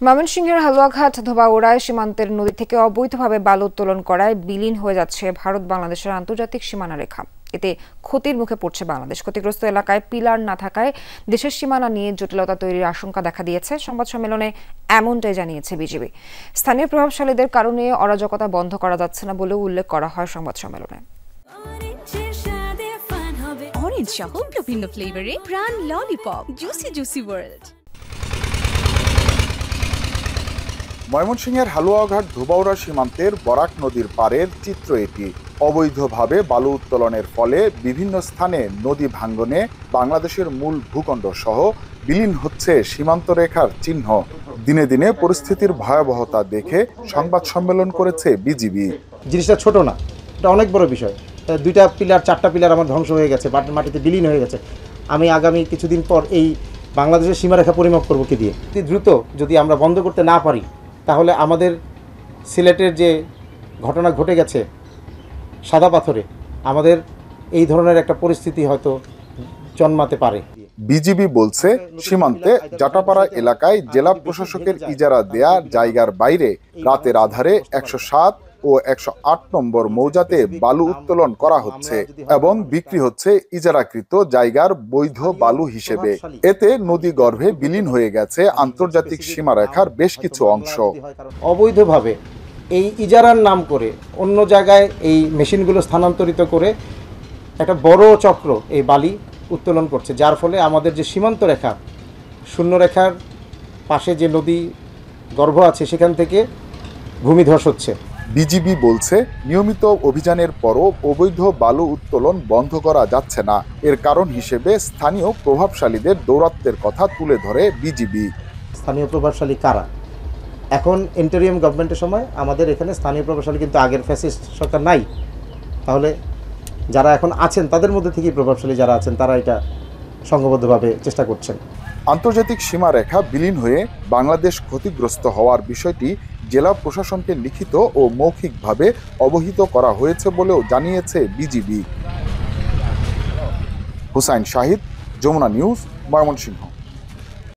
ময়মনসিংহের হালুয়াঘাট ধোবাউড়ায় সীমান্তের নদী থেকে অবৈধভাবে বালু উত্তোলন করায় বিলীন হয়ে যাচ্ছে ভারত বাংলাদেশের আন্তর্জাতিক সীমানা রেখা। এতে ক্ষতির মুখে পড়ছে বাংলাদেশ। ক্ষতিগ্রস্ত এলাকায় পিলার না থাকায় দেশের সীমানা নিয়ে জটিলতা তৈরির আশঙ্কা দেখা দিয়েছে। সংবাদ সম্মেলনে এমনটাই জানিয়েছে বিজিবি। স্থানীয় প্রভাবশালীদের কারণে অরাজকতা বন্ধ করা যাচ্ছে না বলেও উল্লেখ করা হয় সংবাদ সম্মেলনে। অরেঞ্জ সহ বিভিন্ন ফ্লেভারে প্রাণ ললিপপ, জুসি ওয়ার্ল্ড। ময়মনসিংহের হালুয়াঘাট ধোবাউড়া সীমান্তের বরাক নদীর পাড়ের চিত্র এটি। অবৈধভাবে বালু উত্তোলনের ফলে বিভিন্ন স্থানে নদী ভাঙ্গনে বাংলাদেশের মূল ভূখণ্ড সহ বিলীন হচ্ছে সীমান্ত রেখার চিহ্ন। দিনে দিনে পরিস্থিতির ভয়াবহতা দেখে সংবাদ সম্মেলন করেছে বিজিবি। জিনিসটা ছোট না, এটা অনেক বড় বিষয়। 2টা পিলার 4টা পিলার আমার ধ্বংস হয়ে গেছে, মাটিতে বিলীন হয়ে গেছে। আমি আগামী কিছুদিন পর এই বাংলাদেশের সীমারেখা পরিমাপ করবো কি দিয়ে। দ্রুত যদি আমরা বন্ধ করতে না পারি তাহলে আমাদের সিলেটের যে ঘটনা ঘটে গেছে সাদা পাথরে, আমাদের এই ধরনের একটা পরিস্থিতি হয়তো জন্মাতে পারে। বিজিবি বলছে, সীমান্তে জাটাপাড়া এলাকায় জেলা প্রশাসকের ইজারা দেয়া জায়গার বাইরে রাতের আধারে 107 ও 108 নম্বর মৌজাতে বালু উত্তোলন করা হচ্ছে এবং বিক্রি হচ্ছে ইজারাকৃত জায়গার বৈধ বালু হিসেবে। এতে নদী গর্ভে বিলীন হয়ে গেছে আন্তর্জাতিক সীমারেখার বেশ কিছু অংশ। অবৈধভাবে এই ইজারার নাম করে অন্য জায়গায় এই মেশিনগুলো স্থানান্তরিত করে একটা বড় চক্র এই বালি উত্তোলন করছে, যার ফলে আমাদের যে সীমান্ত রেখা, শূন্যরেখার পাশে যে নদী গর্ভ আছে সেখান থেকে ভূমিধস হচ্ছে। বিজিবি বলছে, নিয়মিত অভিযানের পরও অবৈধ বালু উত্তোলন বন্ধ করা যাচ্ছে না। এর কারণ হিসেবে স্থানীয় প্রভাবশালীদের দৌরাত্ম্যের কথা তুলে ধরে বিজিবি। স্থানীয় প্রভাবশালী কারা? এখন ইন্টারিয়াম গভর্নমেন্টের সময় আমাদের এখানে স্থানীয় প্রভাবশালী কিন্তু আগের ফ্যাসিস্ট সরকার নাই। তাহলে যারা এখন আছেন তাদের মধ্যে থেকেই প্রভাবশালী যারা আছেন তারা এটা সংঘবদ্ধভাবে চেষ্টা করছেন। আন্তর্জাতিক সীমারেখা বিলীন হয়ে বাংলাদেশ ক্ষতিগ্রস্ত হওয়ার বিষয়টি জেলা প্রশাসনকে লিখিত ও মৌখিকভাবে অবহিত করা হয়েছে বলেও জানিয়েছে বিজিবি। হুসাইন শাহিদ, যমুনা নিউজ, ময়মনসিংহ।